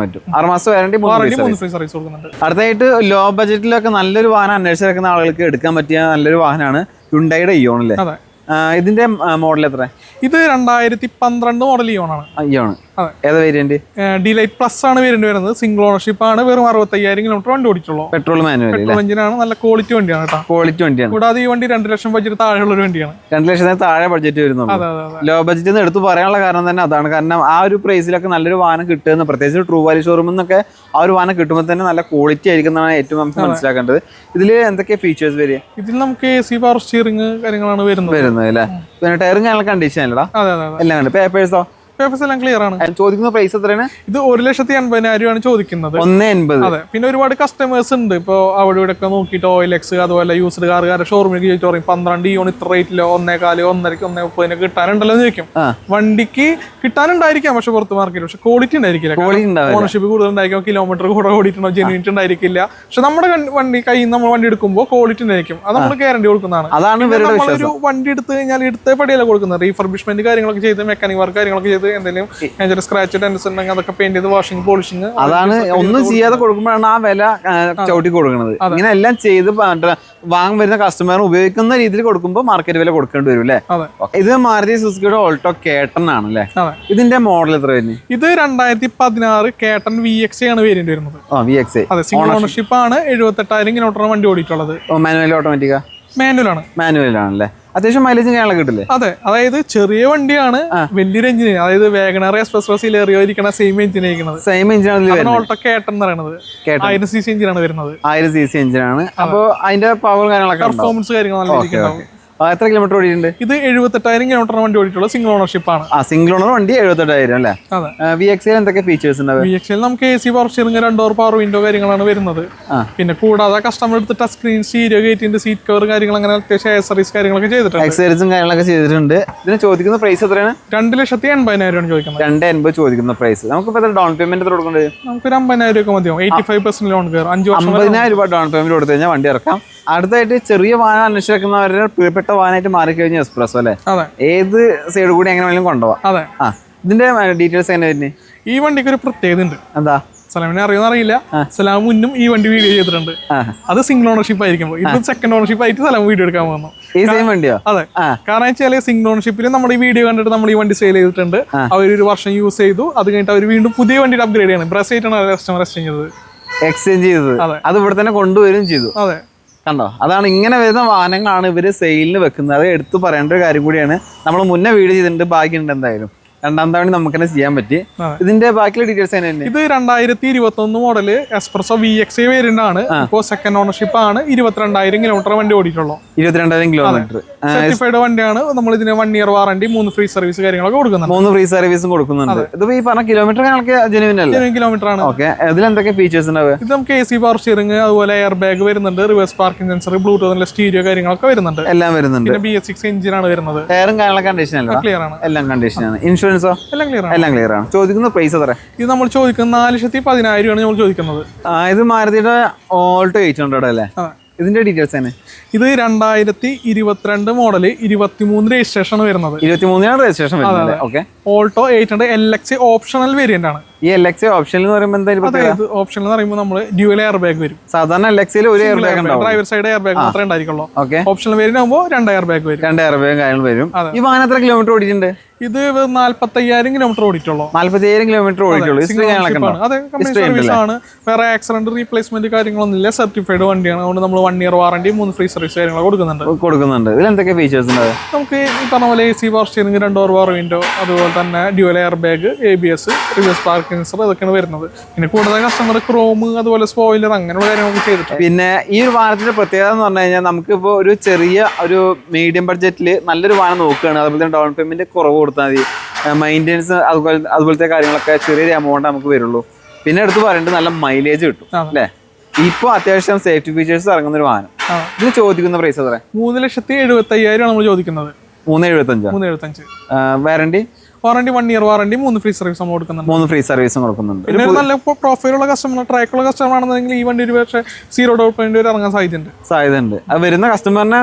6 മാസം വാറണ്ടി, 3 ഫ്രീ സർവീസ് കൊടുക്കുന്നുണ്ട്. അടുത്തായിട്ട് ലോ ബഡ്ജറ്റിലൊക്കെ നല്ലൊരു വാഹനം അന്വേഷിച്ചിരിക്കുന്ന ആളുകൾക്ക് എടുക്കാൻ പറ്റിയ നല്ലൊരു വാഹനമാണ് ഹ്യുണ്ടായിയുടെ ഇയോൺ അല്ലേ? ഇതിന്റെ മോഡൽ എത്ര? ഇത് 2012 മോഡൽ ഇയോൺ ആണ്. ഇയോൺ ഏതാ വേരിയന്റ്? ഡിലൈറ്റ് പ്ലസ് ആണ് വേരിയന്റ് വരുന്നത്. സിംഗിൾ ഓണർഷിപ്പ് ആണ്. വെറും 65,000 കിലോമീറ്റർ വണ്ടി ഓടിച്ചുള്ളൂ. പെട്രോൾ മാനുവൽ എഞ്ചിനാണ്. നല്ല ക്വാളിറ്റി വണ്ടിയാണ് കേട്ടോ. ക്വാളിറ്റി വണ്ടിയാണ്. കൂടാതെ ഈ വണ്ടി 2 ലക്ഷം ബഡ്ജറ്റ് താഴെയുള്ള ഒരു വണ്ടിയാണ്. 2 ലക്ഷത്തിന് താഴെ ബഡ്ജറ്റ് വരുന്നുള്ളൂ. ലോ ബഡ്ജറ്റ് എന്ന് എടുത്തു പറയാനുള്ള കാരണം തന്നെ അതാണ്. കാരണം ആ ഒരു പ്രൈസിലൊക്കെ നല്ലൊരു വാഹനം കിട്ടുന്ന, പ്രത്യേകിച്ച് ട്രൂ വാല്യൂ ഷോറൂമിൽ നിന്നൊക്കെ ആ ഒരു വാഹനം കിട്ടുമ്പോൾ തന്നെ നല്ല ക്വാളിറ്റി ആയിരിക്കുന്നതാണ് ഏറ്റവും നമുക്ക് മനസ്സിലാക്കേണ്ടത്. ഇതിൽ എന്തൊക്കെ ഫീച്ചേഴ്സ് വരിക? ഇതിൽ നമുക്ക് AC പവർ സ്റ്റിയറിംഗ് കാര്യങ്ങളാണ് വരുന്നത് അല്ലേ? പിന്നെ ടയറും കാര്യങ്ങൾ കണ്ടീഷൻ അല്ലടാ? എല്ലാം ഉണ്ട്. പേപ്പേഴ്സോ? പേപ്പേഴ്സ് എല്ലാം ക്ലിയർ ആണ്. ചോദിക്കുന്ന പ്രൈസ് എത്രയാണ്? ഇത് 1,80,000 ചോദിക്കുന്നത്. 1.80. അതെ. പിന്നെ ഒരുപാട് കസ്റ്റമേഴ്സ് ഉണ്ട്. ഇപ്പൊ അവിടെ ഇവിടെ ഒക്കെ നോക്കിയിട്ട് OLX അതുപോലെ യൂസ്ഡ് കാറുകാരെ ഷോറൂമിലേക്ക് ചോദിച്ചു പറയും 12 ഇയോൺ ഇത്ര റേറ്റിലോ 1.4, 1.5, 1.30 കിട്ടാനുണ്ടല്ലോ എന്ന് ചോദിക്കും. വണ്ടിക്ക് കിട്ടാനുണ്ടായിരിക്കാം, പക്ഷെ പുറത്ത് മാർക്കറ്റ് പക്ഷെ ക്വാളിറ്റി ഉണ്ടായിരിക്കില്ല. ഓണർഷിപ്പ് കൂടുതൽ ഉണ്ടായിരിക്കും, കിലോമീറ്റർ കൂടെ ഓടിയിട്ടുണ്ടോ, ജെന്യൂനിറ്റി ഉണ്ടായിരിക്കില്ല. പക്ഷെ നമ്മുടെ വണ്ടി കയ്യിൽ നിന്ന് നമ്മൾ വണ്ടി എടുക്കുമ്പോൾ ക്വാളിറ്റി ഉണ്ടായിരിക്കും. അത് നമ്മൾ ഗ്യാരണ്ടി കൊടുക്കുന്നതാണ്. നമ്മളൊരു വണ്ടി എടുത്ത് കഴിഞ്ഞാൽ എടുത്തേ പടിയല്ല കൊടുക്കുന്നത്. റീഫർബിഷ്മെന്റ് കാര്യങ്ങളൊക്കെ ചെയ്ത്, മെക്കാനിക് വർക്ക് കാര്യങ്ങളൊക്കെ ചെയ്ത്, എന്തെങ്കിലും സ്ക്രാച്ച് ടെൻസ് ഉണ്ടെങ്കിൽ അതൊക്കെ പെയിന്റ് ചെയ്ത് വാഷിംഗ് പോളിഷിങ്, അതാണ് ഒന്നും ചെയ്യാതെ കൊടുക്കുമ്പോഴാണ് ആ വില ചവിട്ടി കൊടുക്കുന്നത്. ഇങ്ങനെ എല്ലാം ചെയ്ത് വാങ്ങാൻ വരുന്ന കസ്റ്റമർ ഉപയോഗിക്കുന്ന രീതിയിൽ കൊടുക്കുമ്പോൾ മാർക്കറ്റ് വില കൊടുക്കേണ്ടി വരും അല്ലേ? ഇത് മാരുതി സുസുക്കിയുടെ ഓൾട്ടോ കേട്ടൺ ആണ് അല്ലേ? ഇതിന്റെ മോഡൽ എത്ര വരുന്നത്? ഇത് 2016 കേട്ടൺ VXA ആണ് വേരിയന്റ് വരുന്നത്. VXA. അതെ, സിംഗിൾ ഓണർഷിപ്പ് ആണ്. 78,000 കിലോമീറ്റർ വണ്ടി ഓടിയിട്ടുള്ളത്. മാനുവൽ ഓട്ടോമാറ്റിക്കാ? മാനുവൽ ആണല്ലേ? അത്യാവശ്യം മൈലേജും കാര്യങ്ങളൊക്കെ കിട്ടില്ലേ? അതെ, അതായത് ചെറിയ വണ്ടിയാണ്, വലിയൊരു എഞ്ചിന്. അതായത് വേഗണർ എക്സ്പ്രസ് സിലേറിയോ ഇരിക്കുന്ന സെയിം എഞ്ചിൻ ആയിരിക്കുന്നത്. സെയിം എഞ്ചിനാണ് ഓൾട്ടോ കേട്ടൺ എന്ന് പറയുന്നത്. 1000 cc എഞ്ചിനാണ് വരുന്നത്. 1000 cc എഞ്ചിനാണ്. അപ്പോൾ അതിന്റെ പവർ കാര്യങ്ങളൊക്കെ, പെർഫോമൻസ് കാര്യങ്ങൾ നല്ല രീതിക്ക്. എത്ര കിലോമീറ്റർ ഓടിയിട്ടുണ്ട്? ഇത് 78,000 കിലോമീറ്റർ വണ്ടി ഓടിയിട്ടുള്ള സിംഗിൾ ഓണർഷിപ്പ് ആണ്. സിംഗിൾ ഓണർ വണ്ടി 78,000 അല്ലേ? അതെ. VXA എന്തൊക്കെ ഫീച്ചേഴ്സ് ഉണ്ട്? VXA നമുക്ക് AC power steering, 2 door power window കാര്യങ്ങളാണ് വരുന്നത്. പിന്നെ കൂടാതെ കസ്റ്റമർ എടുത്ത് ടച്ച് സ്ക്രീൻ, സ്റ്റീരിയോ ഗേറ്റിന്റെ സീറ്റ് കവർ കാര്യങ്ങൾ, അങ്ങനെ അത്യാവശ്യം ആക്സറീസ് കാര്യങ്ങളൊക്കെ ചെയ്തിട്ടുണ്ട്. ആക്സറീസും കാര്യങ്ങളൊക്കെ ചെയ്തിട്ടുണ്ട്. ഇതിന് ചോദിക്കുന്ന പ്രൈസ് എത്രയാണ്? 2,80,000 ചോദിക്കുന്നത്. 2.80 ചോദിക്കുന്ന പ്രൈസ്. നമുക്ക് ഡൗൺ പേയ്മെന്റ് എത്ര കൊടുക്കേണ്ടത്? നമുക്കൊരു 50,000 രൂപ മതിയാവും. 85% ലോൺ കയറും. 5 വർഷം 50,000 രൂപ ഡൗൺ പേയ്മെന്റ് കൊടുത്തു കഴിഞ്ഞാൽ വണ്ടി ഇറക്കാം. അടുത്തായിട്ട് ചെറിയ വാഹനം അന്വേഷിക്കുന്നവരുടെ പ്രിയപ്പെട്ട വാഹനമായിട്ട് മാറിക്കഴിഞ്ഞാൽ എക്സ്പ്രസ് അല്ലേ? ഏത് സൈഡ് കൂടി എങ്ങനെ വേണമെങ്കിലും കൊണ്ടുപോകാം. അതെ. ഇതിന്റെ ഡീറ്റെയിൽസ് എങ്ങനെ വരുന്നത്? ഈ വണ്ടിക്ക് ഒരു പ്രത്യേകത ഉണ്ട്. എന്താ? സലാമിനെ അറിയില്ല. സലാം മുന്നും ഈ വണ്ടി വീഡിയോ ചെയ്തിട്ടുണ്ട്. അത് സിംഗിൾ ഓണർഷിപ്പ് ആയിരിക്കും. ഇത് സെക്കൻഡ് ഓണർഷിപ്പ് ആയിട്ട് സലാം വീഡിയോ എടുക്കാൻ പോകുന്നു. അതെ, കാരണം വെച്ചാൽ സിംഗിൾ ഓണർഷിപ്പിൽ നമ്മുടെ ഈ വീഡിയോ കണ്ടിട്ട് നമ്മൾ ഈ വണ്ടി സെയിൽ ചെയ്തിട്ടുണ്ട്. അവരൊരു വർഷം യൂസ് ചെയ്തു. അത് കഴിഞ്ഞിട്ട് അവർ വീണ്ടും പുതിയ വണ്ടിയുടെ അപ്ഗ്രേഡ് ചെയ്യണം. ബ്രസൈറ്റ് ആണ് കസ്റ്റമർ എക്സ്ചേഞ്ച് ചെയ്തത്. അത് ഇവിടെ തന്നെ കൊണ്ടുവരും ചെയ്തു. അതെ, കണ്ടോ? അതാണ് ഇങ്ങനെ വരുന്ന വാഹനങ്ങളാണ് ഇവര് സെയിലിന് വെക്കുന്നത്. അത് എടുത്തു പറയേണ്ട ഒരു കാര്യം കൂടിയാണ്. നമ്മൾ മുന്നേ വീഡിയോ ചെയ്തിട്ടുണ്ട്, ബാക്കിയുണ്ട്. എന്തായാലും രണ്ടാം തവണ നമുക്ക് തന്നെ ചെയ്യാൻ പറ്റി. ഇതിന്റെ ബാക്കിയുള്ള ഡീറ്റെയിൽസ് തന്നെ. ഇത് 2021 മോഡല് എക്സ്പ്രസോ VXA വേരിയന്റ് ആണ്. ഇപ്പോൾ സെക്കൻഡ് ഓണർഷിപ്പ് ആണ്. 22,000 കിലോമീറ്റർ വണ്ടി ഓടിയിട്ടുള്ളൂ. 22,000 കിലോമീറ്റർ സർട്ടിഫൈഡ് വണ്ടിയാണ്. നമ്മൾ ഇതിന് 1 ഇയർ വാറണ്ടി, 3 ഫ്രീ സർവീസ് കാര്യങ്ങളൊക്കെ കൊടുക്കുന്നുണ്ട്. 3 ഫ്രീ സർവീസും കൊടുക്കുന്നുണ്ട്. ഇത് ഈ പറഞ്ഞ കിലോമീറ്റർ ജെനുവിൻ കിലോമീറ്റർ ആണ്. ഓക്കെ, ഇതിൽ എന്തൊക്കെ ഫീച്ചേഴ്സ് ഉണ്ടാവുക? ഇത് നമുക്ക് AC പവർ സ്റ്റിയറിംഗ്, അതുപോലെ എയർ ബാഗ് വരുന്നുണ്ട്, reverse parking sensor, Bluetooth stereo കാര്യങ്ങളൊക്കെ വരുന്നുണ്ട്. എല്ലാം വരുന്നുണ്ട്. പിന്നെ BS6 എഞ്ചിനാണ് വരുന്നത്. ടയറും കാര്യങ്ങളൊക്കെ കണ്ടീഷൻ അല്ല? ക്ലിയർ ആണ്. എല്ലാം കണ്ടീഷൻ ആണ്. ഇൻഷുറൻസോ? എല്ലാം ക്ലിയർ ആണ്. ചോദിക്കുന്ന പ്രൈസ് എത്ര? ഇത് നമ്മൾ ചോദിക്കുന്നത് 4,10,000 ആണ് നമ്മൾ ചോദിക്കുന്നത്. ഇത് മാരുതിയുടെ ഓൾട്ടോ 800 അല്ലേ? ഇതിന്റെ ഡീറ്റെയിൽസ് തന്നെ. ഇത് 2022 മോഡല്, 23 രജിസ്ട്രേഷൻ വരുന്നത്. 23 രജിസ്ട്രേഷൻ വരുന്നത്. Okay. Alto 800 LXA optional variant ആണ്. ഈ LXA ഓപ്ഷനിൽ എന്ന് പറയുമ്പോൾ എന്തായാലും ഓപ്ഷനിൽ എന്ന് പറയുമ്പോൾ നമ്മൾ ഡ്യുവൽ എയർ ബാഗ് വരും. സാധാരണ LXA ഒരു എയർ ബാഗ് ഉണ്ടാവും. ഡ്രൈവർ സൈഡ് എയർ ബാഗ് മാത്രമേ ഉണ്ടായിരിക്കുള്ളൂ. ഓക്കെ. ഓപ്ഷണൽ വേരിയന്റ് ആകുമ്പോൾ 2 എയർ ബാഗ് വരും. 2 എയർ ബാഗ് കാര്യങ്ങൾ വരും. ഈ വാഹനം എത്ര കിലോമീറ്റർ ഓടിയിട്ടുണ്ട്? ഇത് 45,000 കിലോമീറ്റർ ഓടിയിട്ടുള്ളൂ. 45,000 കിലോമീറ്റർ ഓടിയിട്ടുള്ളൂ. അതെ, കമ്പനി സർവീസ് ആണ്. വേറെ ആക്സിഡന്റ് റീപ്ലേസ്മെന്റ് കാര്യങ്ങളൊന്നുമില്ല. സർട്ടിഫൈഡ് വണ്ടിയാണ്. അതുകൊണ്ട് നമ്മൾ 1 year വാറണ്ടി, 3 ഫ്രീ സർവീസ് കാര്യങ്ങൾ കൊടുക്കുന്നുണ്ട്. ഇതിൽ എന്തൊക്കെ ഫീച്ചേഴ്സ് ഉണ്ട്? നമുക്ക് ഈ പറഞ്ഞ പോലെ AC power steering, 2 door power window, അതുപോലെ തന്നെ dual air bag, ABS, reverse parking sensor, ഇതൊക്കെയാണ് വരുന്നത്. പിന്നെ കൂടുതൽ കസ്റ്റമർ ക്രോം, അതുപോലെ സ്പോയിലർ, അങ്ങനെയുള്ള കാര്യങ്ങളൊക്കെ ചെയ്തിട്ടുണ്ട്. പിന്നെ ഈ ഒരു വാഹനത്തിന്റെ പ്രത്യേകത എന്ന് പറഞ്ഞു കഴിഞ്ഞാൽ നമുക്കിപ്പോൾ ഒരു ചെറിയ മീഡിയം ബഡ്ജറ്റിൽ നല്ലൊരു വാഹനം നോക്കുകയാണ്. അതുപോലെ തന്നെ ഡൗൺ പേയ്മെന്റ് കുറവ് കൊടുത്താൽ മതി. മെയിൻ്റെനൻസ് അതുപോലത്തെ കാര്യങ്ങളൊക്കെ ചെറിയൊരു എമൗണ്ട് നമുക്ക് വരുള്ളൂ. പിന്നെ എടുത്ത് പറയേണ്ടത് നല്ല മൈലേജ് കിട്ടും അല്ലേ? ഇപ്പോൾ അത്യാവശ്യം സേഫ്റ്റി ഫീച്ചേഴ്സ് ഇറങ്ങുന്ന ഒരു വാഹനം. ഇത് ചോദിക്കുന്ന പ്രൈസ് എത്ര? 3,75,000 നമ്മൾ ചോദിക്കുന്നത്. 3,75,000. Warranty 1 year warranty, 3 free service നമ്മൾ കൊടുക്കുന്നുണ്ട്. 3 ഫ്രീ സർവീസും കൊടുക്കുന്നുണ്ട്. പിന്നെ നല്ല പ്രൊഫൈലുള്ള കസ്റ്റമർ, ട്രാക്കുള്ള കസ്റ്റമർ ആണെന്നുണ്ടെങ്കിൽ ഈ വണ്ടി ഒരു പക്ഷേ 0 ഡൗൺ പേയ്മെന്റ് വരെ ഇറങ്ങാൻ സാധ്യതയുണ്ട്. അത് വരുന്ന കസ്റ്റമറിനെ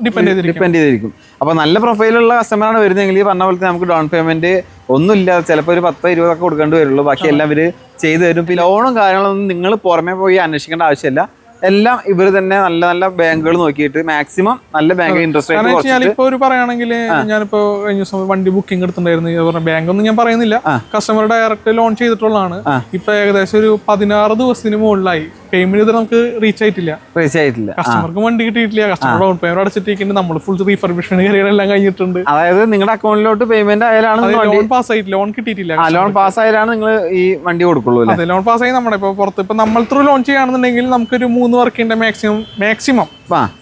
ഡിപ്പെൻഡ് ചെയ്തിരിക്കും. അപ്പൊ നല്ല പ്രൊഫൈലുള്ള കസ്റ്റമറാണ് വരുന്നതെങ്കിൽ ഈ പറഞ്ഞ പോലെ നമുക്ക് ഡൗൺ പേയ്മെന്റ് ഒന്നുമില്ല, ചിലപ്പോൾ ഒരു 10-20 ഒക്കെ കൊടുക്കേണ്ടി വരുള്ളൂ. ബാക്കി എല്ലാം ഇവര് ചെയ്തു തരും. പിന്നെ ലോണും കാര്യങ്ങളൊന്നും നിങ്ങൾ പുറമെ പോയി അന്വേഷിക്കേണ്ട ആവശ്യമില്ല. എല്ലാം ഇവർ തന്നെ നല്ല നല്ല ബാങ്കുകൾ നോക്കിയിട്ട് മാക്സിമം നല്ല ബാങ്ക് ഇൻട്രസ്റ്റ് റേറ്റ്. ഇപ്പൊ ഒരു പറയുകയാണെങ്കിൽ ഞാനിപ്പോ കഴിഞ്ഞ ദിവസം വണ്ടി ബുക്കിംഗ് എടുത്തിട്ടുണ്ടായിരുന്നു. ബാങ്ക് ഒന്നും ഞാൻ പറയുന്നില്ല, കസ്റ്റമർ ഡയറക്റ്റ് ലോൺ ചെയ്തിട്ടുള്ളതാണ്. ഇപ്പൊ ഏകദേശം ഒരു 16 ദിവസത്തിന് മുകളിലായി. പേയ്മെന്റ് ഇത് നമുക്ക് റീച്ച് ആയിട്ടില്ല. കസ്റ്റമർക്ക് വണ്ടി കിട്ടിയിട്ടില്ല. കസ്റ്റമർ ഡൗൺ പേയ്മെന്റ് അടച്ചിട്ടിരിക്കുന്നത്. നമ്മൾ ഫുൾ റീഫർബിഷ്മെന്റ് കാര്യങ്ങളെല്ലാം കഴിഞ്ഞിട്ടുണ്ട്. അതായത് നിങ്ങളുടെ അക്കൗണ്ടിലോട്ട് പേയ്മെന്റ് ആയാലാണ് ലോൺ പാസ് ആയിട്ടില്ല, ലോൺ കിട്ടിയിട്ടില്ല. ലോൺ പാസ് ആയാലാണ് നിങ്ങൾ ഈ വണ്ടി കൊടുക്കുള്ളൂ. അതെ, ലോൺ പാസ് ആയി നമ്മുടെ ഇപ്പൊ പുറത്ത് ഇപ്പൊ നമ്മൾ ത്രൂ ലോൺ ചെയ്യുകയാണെന്നുണ്ടെങ്കിൽ നമുക്കൊരു 3 വർക്കിന്റെ മാക്സിമം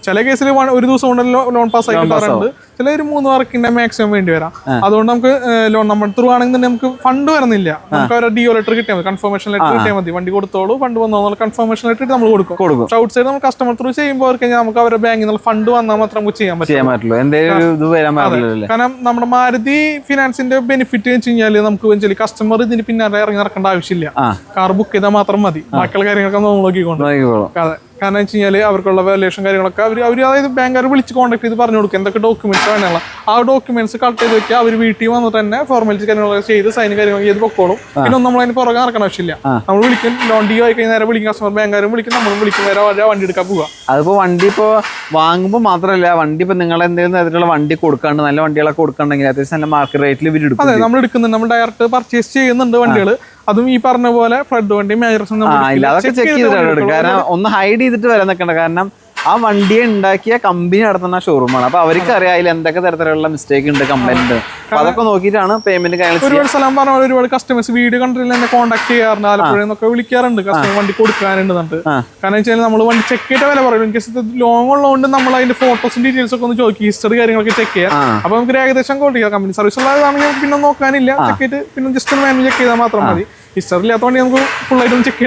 ചില കേസിൽ ഒരു ദിവസം കൊണ്ട് ലോൺ പാസ് ആയി കിട്ടാറുണ്ട്. ചില ഒരു 3 വർക്കിന്റെ മാക്സിമം വേണ്ടി വരാം. അതുകൊണ്ട് നമുക്ക് ലോൺ നമ്മൾ ത്രൂ ആണെങ്കിൽ നമുക്ക് ഫണ്ട് വരുന്നില്ല. നമുക്ക് ഒരു DO ലെറ്റർ കിട്ടിയാൽ മതി, കൺഫർമേഷൻ ലെറ്റർ കിട്ടിയാൽ മതി. വണ്ടി കൊടുത്തോളൂ, ഫണ്ട് വന്നോ കൺഫർമേഷൻ ലെറ്റർ നമ്മൾ കൊടുക്കും. ഔട്ട് സൈഡ് നമ്മൾ കസ്റ്റമർ ത്രൂ ചെയ്യുമ്പോൾ നമുക്ക് അവരുടെ ബാങ്കിൽ നിന്ന് ഫണ്ട് വന്നാൽ മാത്രം നമുക്ക് ചെയ്യാൻ പറ്റുള്ളൂ. കാരണം നമ്മുടെ മാരുതി ഫിനാൻസിന്റെ ബെനിഫിറ്റ് വെച്ച് കഴിഞ്ഞാൽ നമുക്ക് കസ്റ്റമർ ഇതിന് പിന്നാലെ ഇറങ്ങി നടക്കേണ്ട ആവശ്യമില്ല. കാർ ബുക്ക് ചെയ്താൽ മാത്രം മതി. ബാക്കിയുള്ള കാര്യങ്ങളൊക്കെ നമ്മൾ നോക്കിക്കൊണ്ട്. അതെ, കാരണം വെച്ച് കഴിഞ്ഞാൽ അവർക്കുള്ള വാല്യുവേഷൻ കാര്യങ്ങളൊക്കെ അവർ അതായത് ബാങ്കുകാർ വിളിച്ച് കോൺടാക്ട് ചെയ്ത് പറഞ്ഞു കൊടുക്കും എന്തൊക്കെ ഡോക്യുമെന്റ്സ് വേണമല്ല. ആ ഡോക്യുമെന്റ്സ് കളക്ട് ചെയ്ത് വെക്കുക. അവർ വീട്ടിൽ വന്നിട്ട് തന്നെ ഫോർമാലിറ്റി കാര്യങ്ങളൊക്കെ ചെയ്ത് സൈൻ കാര്യങ്ങളൊക്കെ ചെയ്ത് പൊക്കോളും. പിന്നെ ഒന്നും നമ്മൾ അതിന് പുറകെ നടക്കാൻ ആവശ്യമില്ല. നമ്മൾ വിളിക്കും, ലോൺ ഡ്യൂ ആയി കഴിഞ്ഞാൽ നേരെ വിളിക്കും, കസ്റ്റമർ ബാങ്കുകാരും വിളിക്കും, നമ്മളും വിളിക്കും, വരെ വണ്ടി എടുക്കാൻ പോവുക. അതിപ്പോ വണ്ടി ഇപ്പോൾ വാങ്ങുമ്പോൾ മാത്രമല്ല, വണ്ടി ഇപ്പോൾ നിങ്ങൾ എന്തെങ്കിലും തരത്തിലുള്ള വണ്ടി കൊടുക്കാണ്ട് നല്ല വണ്ടികളൊക്കെ കൊടുക്കണമെങ്കിൽ അത്യാവശ്യം നല്ല മാർക്കറ്റ് റേറ്റിൽ ഇവർ എടുക്കും. അതെ, നമ്മൾ എടുക്കുന്നുണ്ട്. നമ്മൾ ഡയറക്റ്റ് പർച്ചേസ് ചെയ്യുന്നുണ്ട് വണ്ടികൾ. അതും ഈ പറഞ്ഞ പോലെ ഫ്ലഡ് വണ്ടി, മേജർസ് അതൊക്കെ ചെക്ക് ചെയ്തിട്ട്. കാരണം ഒന്ന് ഹൈഡ് ചെയ്തിട്ട് വരാൻ നിൽക്കണ്ട. കാരണം ആ വണ്ടിയെ ഉണ്ടാക്കിയ കമ്പനി നടത്തുന്ന ഷോറൂമാണ്. അപ്പൊ അവർക്ക് അറിയാം അതിൽ എന്തൊക്കെ തരത്തിലുള്ള മിസ്റ്റേക്ക് ഉണ്ട്, കംപ്ലൈന്റ് ഉണ്ട്. അപ്പൊ അതൊക്കെ നോക്കിയിട്ടാണ് പേയ്മെന്റ് കാര്യങ്ങൾ. ഒരുപാട് സ്ഥലം പറഞ്ഞ ഒരുപാട് കസ്റ്റമേഴ്സ് വീഡിയോ കണ്ടിട്ട് എന്നെ കോൺടാക്ട് ചെയ്യാറുണ്ട്. ആലപ്പുഴയിൽ നിന്നൊക്കെ വിളിക്കാറുണ്ട് കസ്റ്റമർ വണ്ടി കൊടുക്കാനുണ്ട്. കാരണം വെച്ചാൽ നമ്മൾ വണ്ടി ചെക്ക് ചെയ്ത വില പറയും. എനിക്ക് ലോങ് ഉള്ളതുകൊണ്ട് നമ്മൾ അതിന്റെ ഫോട്ടോസും ഡീറ്റെയിൽസ് ഒക്കെ ഒന്ന് ചോദിക്കും, ഹിസ്റ്ററി കാര്യങ്ങളൊക്കെ ചെക്ക് ചെയ്യാം. അപ്പൊ നമുക്ക് ഏകദേശം കൊടുക്കാം. കമ്പനി സർവീസ് ഉള്ളതാണെങ്കിൽ പിന്നെ നോക്കാനില്ല, ചെക്ക് ചെയ്ത് പിന്നെ ജസ്റ്റ് മാനുവൽ ചെക്ക് ചെയ്താൽ മാത്രം മതി. ഹിസ്റ്ററി ഇല്ലാത്തതുകൊണ്ട് നമുക്ക് ഫുൾ ആയിട്ടും ചെക്ക്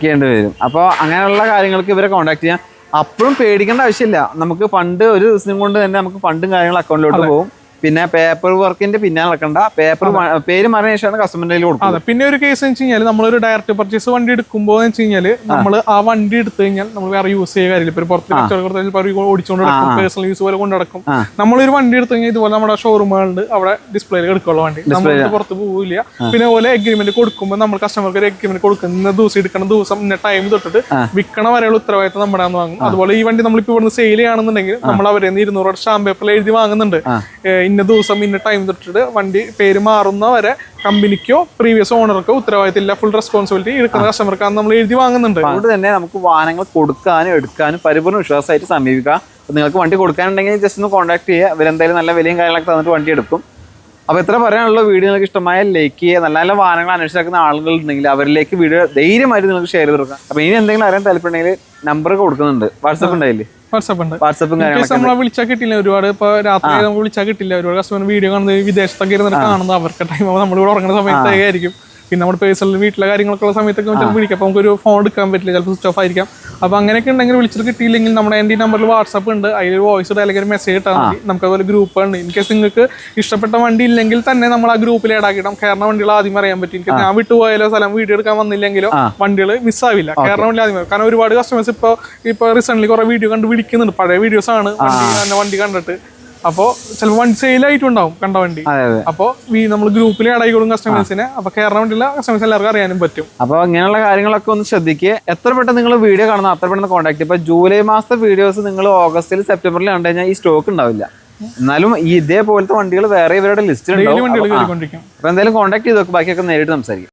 ചെയ്യേണ്ടി വരും. അപ്പോൾ അങ്ങനെയുള്ള കാര്യങ്ങൾക്ക് ഇവരെ കോൺടാക്ട് ചെയ്യാം. അപ്പോഴും പേടിക്കേണ്ട ആവശ്യമില്ല. നമുക്ക് ഫണ്ട് ഒരു ദിവസം കൊണ്ട് തന്നെ നമുക്ക് ഫണ്ടും കാര്യങ്ങളും അക്കൗണ്ടിലോട്ട് പോകും. പിന്നെ പേപ്പർ വർക്കിന്റെ പിന്നെ നടക്കണ്ട. പേര് മാറിയ ശേഷമാണ് കസ്റ്റമറിന്റെ കയ്യിൽ കൊടുക്കുന്നത്. പിന്നെ ഒരു കേസ് എന്ന് വെച്ച് കഴിഞ്ഞാൽ നമ്മളൊരു ഡയറക്റ്റ് പർച്ചേസ് വണ്ടി എടുക്കുമ്പോൾ എന്ന് വെച്ച് കഴിഞ്ഞാൽ നമ്മൾ ആ വണ്ടി എടുത്തു കഴിഞ്ഞാൽ നമ്മൾ വേറെ യൂസ് ചെയ്യുക കാര്യമില്ല. ഇപ്പോൾ പുറത്ത് ഓടിച്ചുകൊണ്ട് നടക്കും, പേഴ്സണൽ യൂസ് പോലെ കൊണ്ട് നടക്കും. നമ്മളൊരു വണ്ടി എടുത്തു കഴിഞ്ഞാൽ ഇതുപോലെ നമ്മുടെ ഷോറൂമുകളുണ്ട്, അവിടെ ഡിസ്പ്ലേയിൽ എടുക്കാനുള്ള വണ്ടി നമ്മൾ പുറത്ത് പോവില്ല. പിന്നെ പോലെ എഗ്രിമെന്റ് കൊടുക്കുമ്പോൾ നമ്മൾ കസ്റ്റമർക്ക് ഒരു എഗ്രിമെന്റ് കൊടുക്കുന്ന ദിവസം എടുക്കുന്ന ദിവസം ഇന്ന ടൈം തൊട്ടിട്ട് വിൽക്കണ വരെയുള്ള ഉത്തരവാദിത്തം നമ്മുടെ വാങ്ങും. അതുപോലെ ഈ വണ്ടി നമ്മളിപ്പോൾ ഇവിടുന്ന് സെയിൽ ചെയ്യുകയാണെന്നുണ്ടെങ്കിൽ നമ്മൾ അവരെ 200 സ്റ്റാമ്പ് പേപ്പറിൽ എഴുതി വാങ്ങുന്നുണ്ട്. ഇന്ന ദിവസം ഇന്ന ടൈം തൊട്ടിട്ട് വണ്ടി പേര് മാറുന്ന വരെ കമ്പനിക്കോ പ്രീവിയസ് ഓണർക്കോ ഉത്തരവാദിത്തമില്ല, ഫുൾ റെസ്പോൺസിബിലിറ്റി എടുക്കുന്ന കസ്റ്റമർക്കാണ് നമ്മൾ എഴുതി വാങ്ങുന്നുണ്ട്. അതുകൊണ്ട് തന്നെ നമുക്ക് വാഹനങ്ങൾ കൊടുക്കാനും എടുക്കാനും പരിപൂർണ്ണ വിശ്വാസമായിട്ട് സമീപിക്കാം. നിങ്ങൾക്ക് വണ്ടി കൊടുക്കാനുണ്ടെങ്കിൽ ജസ്റ്റ് ഒന്ന് കോൺടാക്ട് ചെയ്യുക. ഇവരെന്തായാലും നല്ല വിലയും കാര്യങ്ങളൊക്കെ തന്നിട്ട് വണ്ടി എടുക്കും. അപ്പോൾ എത്ര പറയാനുള്ള വീഡിയോ നിങ്ങൾക്ക് ഇഷ്ടമായ ലൈക്ക് ചെയ്യുക. നല്ല നല്ല വാഹനങ്ങൾ അന്വേഷിക്കുന്ന ആളുകളുണ്ടെങ്കിൽ അവരിലേക്ക് വീഡിയോ ധൈര്യമായിട്ട് നിങ്ങൾക്ക് ഷെയർ ചെയ്ത് കൊടുക്കാം. അപ്പോൾ ഇനി എന്തെങ്കിലും അറിയാൻ താല്പര്യമുണ്ടെങ്കിൽ നമ്പറൊക്കെ കൊടുക്കുന്നുണ്ട്. വാട്സപ്പ് ഉണ്ടായില്ലേ? വാട്സപ്പും നമ്മളെ വിളിച്ചാൽ കിട്ടില്ല. ഒരുപാട് ഇപ്പൊ രാത്രി നമുക്ക് വിളിച്ചാൽ കിട്ടില്ല. ഒരുപാട് കസ്റ്റമർ വീഡിയോ കാണുന്നത് വിദേശത്തൊക്കെ ഇരുന്നിട്ട് കാണുന്നത് അവർക്ക് ടൈം നമ്മളിവിടെ ഉറങ്ങുന്ന സമയത്തായിരിക്കും. പിന്നെ നമ്മുടെ പേഴ്സണൽ വീട്ടിലെ കാര്യങ്ങളൊക്കെ ഉള്ള സമയത്തൊക്കെ ചിലപ്പോൾ വിളിക്കാം. അപ്പോൾ നമുക്കൊരു ഫോൺ എടുക്കാൻ പറ്റില്ല, ചിലപ്പോൾ സ്വിച്ച് ഓഫ് ആയിരിക്കാം. അപ്പോൾ അങ്ങനെയൊക്കെ ഉണ്ടെങ്കിൽ വിളിച്ചിട്ട് കിട്ടിയില്ലെങ്കിൽ നമ്മുടെ എൻ്റെ നമ്പറിൽ വാട്സപ്പ് ഉണ്ട്, അതിൽ വോയിസ് ഇടുക അല്ലെങ്കിൽ ഒരു മെസ്സേജ് ഇട്ടാൽ മതി. നമുക്ക് അതുപോലെ ഗ്രൂപ്പുണ്ട്. ഇൻ കേസ് നിങ്ങൾക്ക് ഇഷ്ടപ്പെട്ട വണ്ടി ഇല്ലെങ്കിൽ തന്നെ നമ്മൾ ആ ഗ്രൂപ്പിൽ ഏടാക്കിയിടാം. കാരണം വണ്ടികൾ ആദ്യം അറിയാൻ പറ്റും. എനിക്ക് ഞാൻ വിട്ടുപോയാലോ സ്ഥലം വീഡിയോ എടുക്കാൻ വന്നില്ലെങ്കിലോ വണ്ടികൾ മിസ്സാവില്ല. കാരണം വണ്ടി ആദ്യം കാരണം ഒരുപാട് കസ്റ്റമേഴ്സ് ഇപ്പോൾ റീസെന്റ് കുറെ വീഡിയോ കണ്ട് വിളിക്കുന്നുണ്ട്. പഴയ വീഡിയോസ് ആണ് വണ്ടി കണ്ടിട്ട്. അപ്പോൾ ചിലപ്പോൾ വണ്ടി സെയിലായിട്ടുണ്ടാവും കണ്ട വണ്ടി. അപ്പോൾ നമ്മൾ ഗ്രൂപ്പിൽ ആഡ് ആയിക്കോളും കസ്റ്റമേഴ്സിനെ. അപ്പോൾ കയറാൻ വേണ്ടിയുള്ള കസ്റ്റമേഴ്സ് എല്ലാവർക്കും അറിയാനും പറ്റും. അപ്പോൾ ഇങ്ങനെയുള്ള കാര്യങ്ങളൊക്കെ ഒന്ന് ശ്രദ്ധിക്കുക. എത്ര പെട്ടെന്ന് നിങ്ങൾ വീഡിയോ കാണുന്ന അത്ര പെട്ടെന്ന് കോൺടാക്ട്. ഇപ്പോൾ ജൂലൈ മാസത്തെ വീഡിയോസ് നിങ്ങൾ ഓഗസ്റ്റിൽ സെപ്റ്റംബറിൽ കണ്ടു കഴിഞ്ഞാൽ ഈ സ്റ്റോക്ക് ഉണ്ടാവില്ല. എന്നാലും ഈ ഇതേപോലത്തെ വണ്ടികൾ വേറെ ഇവരുടെ ലിസ്റ്റിൽ ഡെയിലി വണ്ടികൾ ഉണ്ടാവും. കയറിക്കൊണ്ടിരിക്കും. അപ്പൊ എന്തായാലും കോൺടാക്ട് ചെയ്ത് നോക്ക്, ബാക്കിയൊക്കെ നേരിട്ട് സംസാരിക്കും.